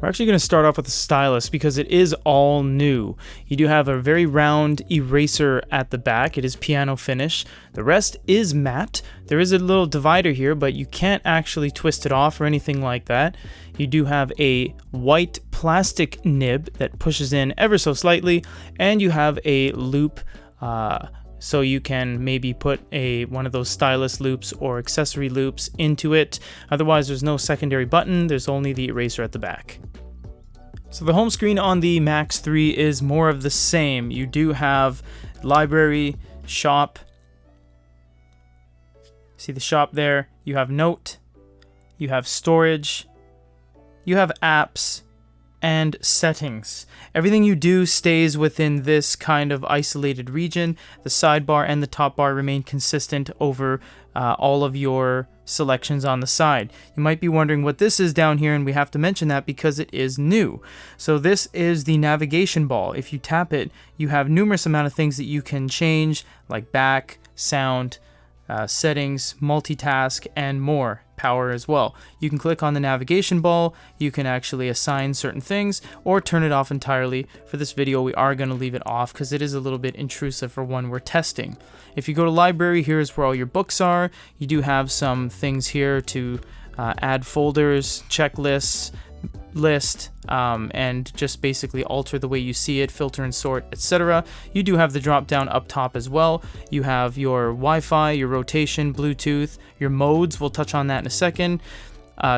We're actually going to start off with the stylus because it is all new. You do have a very round eraser at the back. It is piano finish. The rest is matte. There is a little divider here, but you can't actually twist it off or anything like that. You do have a white plastic nib that pushes in ever so slightly, and you have a loop so you can maybe put one of those stylus loops or accessory loops into it. Otherwise, there's no secondary button. There's only the eraser at the back. So the home screen on the Max 3 is more of the same. You do have library, shop. See the shop there? You have note, you have storage, you have apps, and settings. Everything you do stays within this kind of isolated region. The sidebar and the top bar remain consistent over all of your selections on the side. You might be wondering what this is down here, and we have to mention that because it is new. So this is the navigation ball. If you tap it, you have numerous amount of things that you can change, like back, sound, settings, multitask, and more. Power as well. You can click on the navigation ball, you can actually assign certain things or turn it off entirely. For this video we are going to leave it off because it is a little bit intrusive for when we're testing. If you go to library, here's where all your books are. You do have some things here to add folders, checklists, list, and just basically alter the way you see it, filter and sort, etc. You do have the drop down up top as well. You have your Wi-Fi, your rotation, Bluetooth, your modes, we'll touch on that in a second,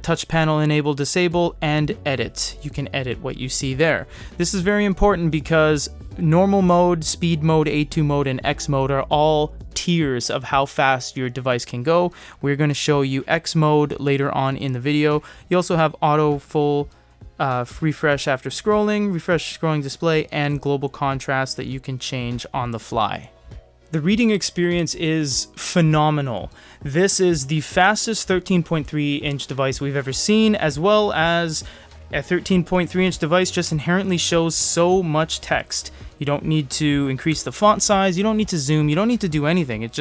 touch panel enable, disable, and edit. You can edit what you see there. This is very important because normal mode, speed mode, A2 mode, and X mode are all tiers of how fast your device can go. We're going to show you X mode later on in the video. You also have auto full refresh after scrolling, refresh scrolling display, and global contrast that you can change on the fly. The reading experience is phenomenal. This is the fastest 13.3 inch device we've ever seen, as well as a 13.3 inch device just inherently shows so much text. You don't need to increase the font size, you don't need to zoom, you don't need to do anything. It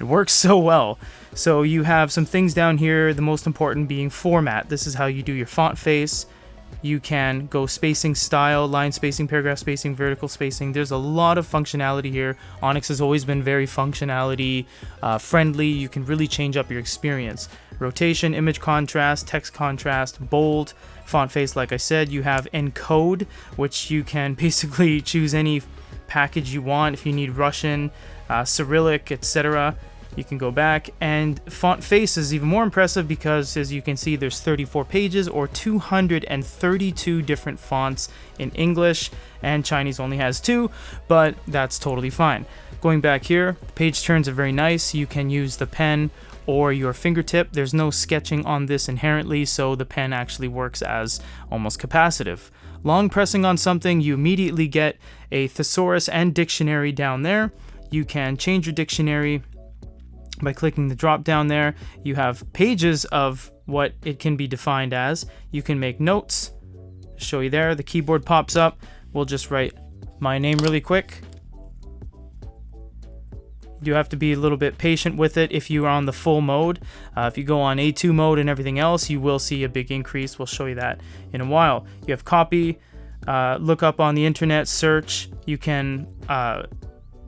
works so well. So you have some things down here, the most important being format. This is how you do your font face. You can go spacing style, line spacing, paragraph spacing, vertical spacing. There's a lot of functionality here. Onyx has always been very functionality friendly. You can really change up your experience. Rotation, image contrast, text contrast, bold, font face, like I said. You have encode, which you can basically choose any package you want. If you need Russian, Cyrillic, etc., you can go back. And font face is even more impressive because, as you can see, there's 34 pages or 232 different fonts in English, and Chinese only has 2, but that's totally fine. Going back here, page turns are very nice. You can use the pen or your fingertip. There's no sketching on this inherently, so the pen actually works as almost capacitive. Long pressing on something, you immediately get a thesaurus and dictionary down there. You can change your dictionary by clicking the drop down there. You have pages of what it can be defined as. You can make notes. Show you there. The keyboard pops up. We'll just write my name really quick. You have to be a little bit patient with it if you are on the full mode. If you go on A2 mode and everything else, you will see a big increase. We'll show you that in a while. You have copy, look up on the internet, search. You can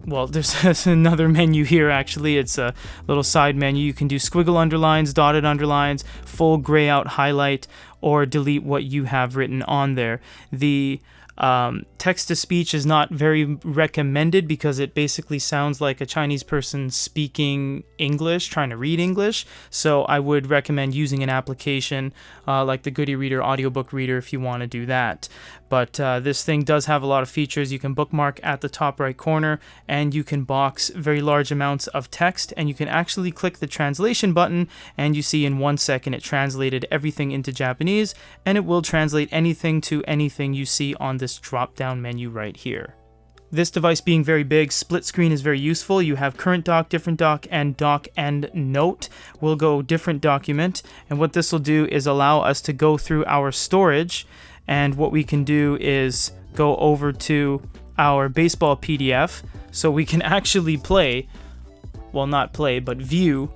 well, there's another menu here actually. It's a little side menu. You can do squiggle underlines, dotted underlines, full gray out highlight, or delete what you have written on there. The text-to-speech is not very recommended because it basically sounds like a Chinese person speaking English, trying to read English. So I would recommend using an application like the Goody Reader audiobook reader if you want to do that. But this thing does have a lot of features. You can bookmark at the top right corner, and you can box very large amounts of text, and you can actually click the translation button, and you see in 1 second it translated everything into Japanese, and it will translate anything to anything you see on this drop down menu right here. This device being very big, split screen is very useful. You have current dock, different dock, and dock and note. We'll go different document, and what this will do is allow us to go through our storage, and what we can do is go over to our baseball PDF, so we can actually play, well, not play, but view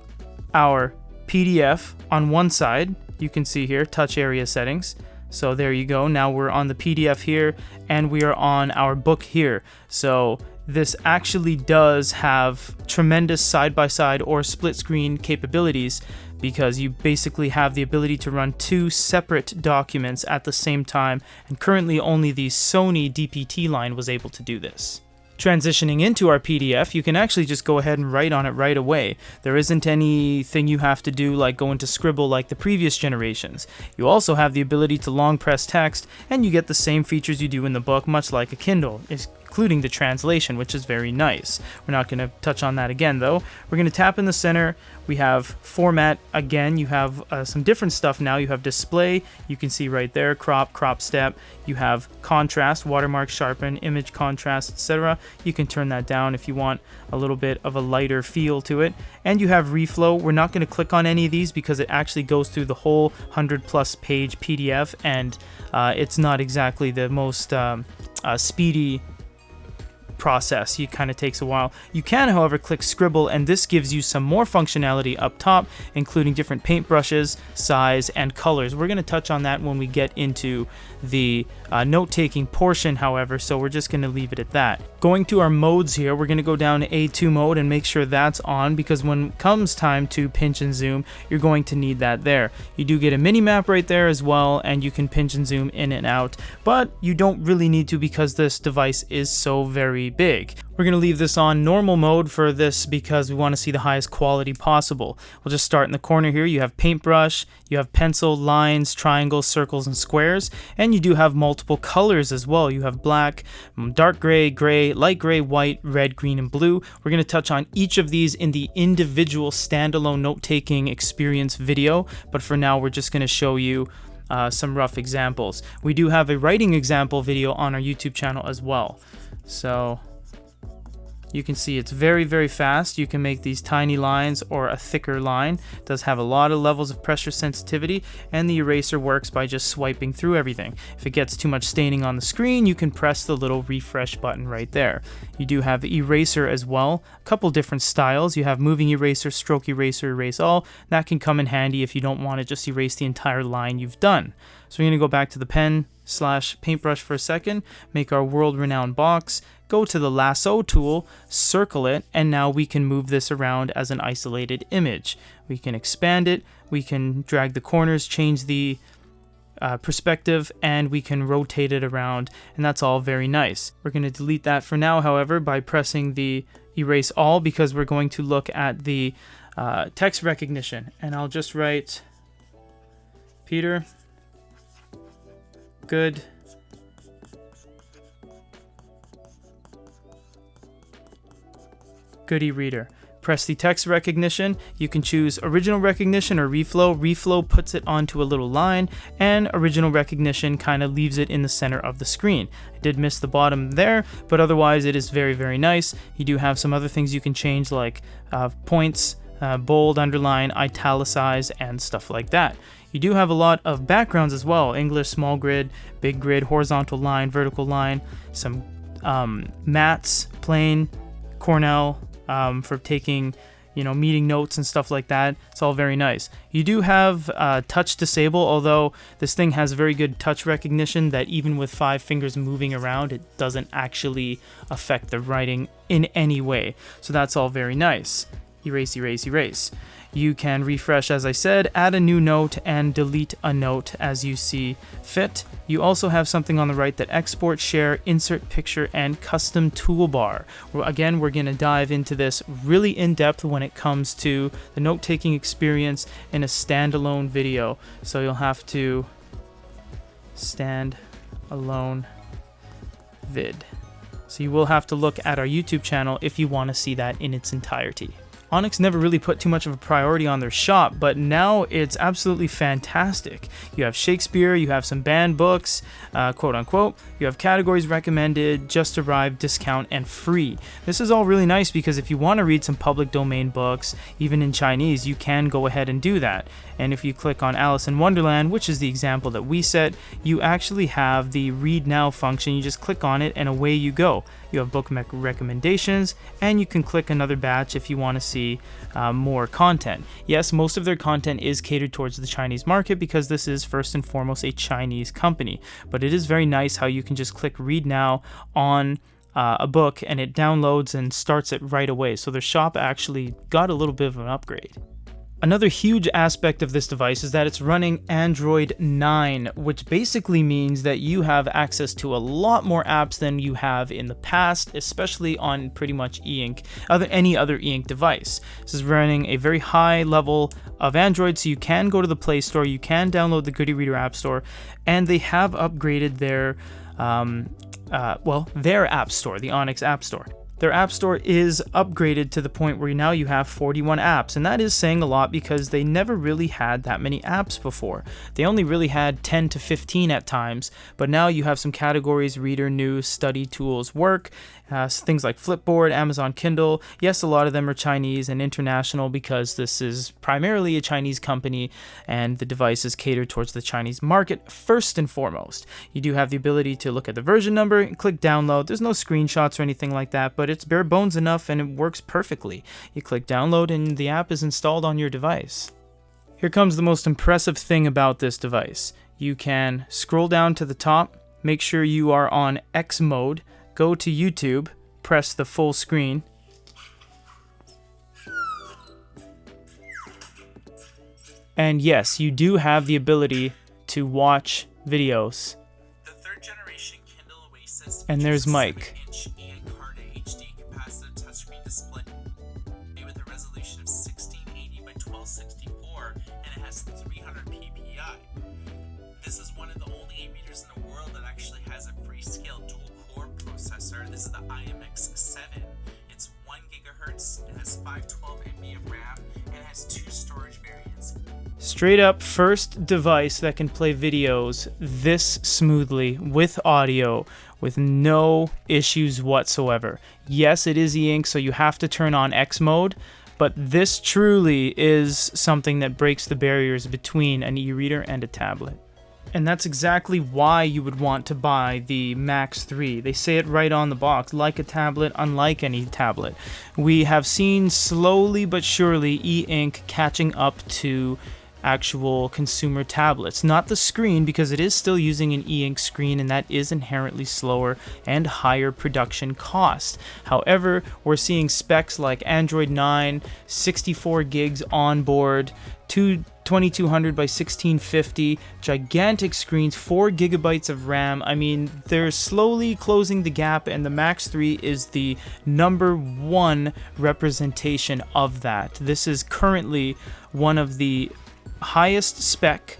our PDF on one side. You can see here, touch area settings. So there you go. Now we're on the PDF here, and we are on our book here. So this actually does have tremendous side-by-side or split screen capabilities, because you basically have the ability to run 2 separate documents at the same time, and currently only the Sony DPT line was able to do this. Transitioning into our PDF, you can actually just go ahead and write on it right away. There isn't anything you have to do like go into Scribble like the previous generations. You also have the ability to long press text, and you get the same features you do in the book, much like a Kindle, including the translation, which is very nice. We're not going to touch on that again though. We're going to tap in the center. We have format again. You have some different stuff now. You have display. You can see right there, crop step. You have contrast, watermark, sharpen, image contrast, etc. You can turn that down if you want a little bit of a lighter feel to it. And you have reflow. We're not going to click on any of these because it actually goes through the whole 100+ page PDF, and it's not exactly the most speedy process. It kind of takes a while. You can, however, click Scribble, and this gives you some more functionality up top, including different paintbrushes, size, and colors. We're going to touch on that when we get into the note-taking portion, however, so we're just going to leave it at that. Going to our modes here, we're going to go down to A2 mode and make sure that's on, because when it comes time to pinch and zoom, you're going to need that there. You do get a mini map right there as well, and you can pinch and zoom in and out, but you don't really need to because this device is so very big. We're going to leave this on normal mode for this because we want to see the highest quality possible. We'll just start in the corner here. You have paintbrush, you have pencil, lines, triangles, circles, and squares, and you do have multiple colors as well. You have black, dark gray, gray, light gray, white, red, green, and blue. We're going to touch on each of these in the individual standalone note-taking experience video, but for now we're just going to show you some rough examples. We do have a writing example video on our YouTube channel as well. So you can see it's very, very fast. You can make these tiny lines or a thicker line. It does have a lot of levels of pressure sensitivity, and the eraser works by just swiping through everything. If it gets too much staining on the screen, you can press the little refresh button right there. You do have eraser as well, a couple different styles. You have moving eraser, stroke eraser, erase all. That can come in handy if you don't want to just erase the entire line you've done. So we're going to go back to the pen/paintbrush for a second, make our world-renowned box, go to the lasso tool, circle it, and now we can move this around as an isolated image. We can expand it, we can drag the corners, change the perspective, and we can rotate it around, and that's all very nice. We're going to delete that for now, however, by pressing the erase all, because we're going to look at the text recognition, and I'll just write Peter Good Goody Reader. Press the text recognition. You can choose original recognition or reflow. Reflow puts it onto a little line, and original recognition kind of leaves it in the center of the screen. I did miss the bottom there, but otherwise it is very, very nice. You do have some other things you can change, like points, bold, underline, italicize, and stuff like that. You do have a lot of backgrounds as well. English, small grid, big grid, horizontal line, vertical line, some mats, plain, Cornell, for taking, meeting notes and stuff like that. It's all very nice. You do have touch disable, although this thing has very good touch recognition that even with 5 fingers moving around, it doesn't actually affect the writing in any way. So that's all very nice. Erase, erase, erase. You can refresh, as I said, add a new note, and delete a note as you see fit. You also have something on the right that export, share, insert picture, and custom toolbar. Again, we're going to dive into this really in depth when it comes to the note-taking experience in a standalone video. So you'll have to stand alone vid. So you will have to look at our YouTube channel if you want to see that in its entirety. Onyx never really put too much of a priority on their shop, but now it's absolutely fantastic. You have Shakespeare, you have some banned books, quote unquote, you have categories recommended, just arrived, discount, and free. This is all really nice because if you want to read some public domain books, even in Chinese, you can go ahead and do that. And if you click on Alice in Wonderland, which is the example that we set, you actually have the read now function. You just click on it and away you go. You have book recommendations, and you can click another batch if you want to see more content. Yes, most of their content is catered towards the Chinese market because this is first and foremost a Chinese company, but it is very nice how you can just click read now on a book and it downloads and starts it right away. So their shop actually got a little bit of an upgrade. Another huge aspect of this device is that it's running Android 9, which basically means that you have access to a lot more apps than you have in the past, especially on pretty much e-ink, any other e-ink device. This is running a very high level of Android, so you can go to the Play Store, you can download the Goody Reader App Store, and they have upgraded their App Store, the Onyx App Store. Their App Store is upgraded to the point where now you have 41 apps, and that is saying a lot because they never really had that many apps before. They only really had 10 to 15 at times, but now you have some categories: reader, news, study, tools, work, things like Flipboard, Amazon Kindle. Yes, a lot of them are Chinese and international because this is primarily a Chinese company and the device is catered towards the Chinese market first and foremost. You do have the ability to look at the version number and click download. There's no screenshots or anything like that, but it's bare bones enough and it works perfectly. You click download and the app is installed on your device. Here comes the most impressive thing about this device. You can scroll down to the top, make sure you are on X mode, go to YouTube, press the full screen, and yes, you do have the ability to watch videos. The third generation Kindle Oasis, and there's Mike. Display with a resolution of 1680 by 1264, and it has 300 ppi. This is one of the only e-readers in the world that actually has a Freescale dual-core processor. This is the IMX7. It's 1 gigahertz. It has 512 MB of RAM, and it has 2 storage variants. Straight up first device that can play videos this smoothly with audio with no issues whatsoever. Yes, it is e-ink, so you have to turn on X mode, but this truly is something that breaks the barriers between an e-reader and a tablet. And that's exactly why you would want to buy the Max 3. They say it right on the box, like a tablet, unlike any tablet. We have seen slowly but surely e-ink catching up to actual consumer tablets. Not the screen, because it is still using an e-ink screen and that is inherently slower and higher production cost. However, we're seeing specs like Android 9, 64 gigs on board, 2200 by 1650, gigantic screens, 4 gigabytes of RAM. I mean, they're slowly closing the gap, and the Max 3 is the #1 representation of that. This is currently one of the highest spec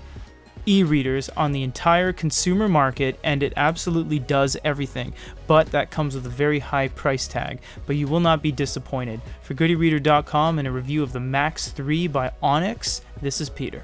e-readers on the entire consumer market, and it absolutely does everything, but that comes with a very high price tag. But you will not be disappointed. For goodyreader.com and a review of the Max 3 by Onyx, this is Peter.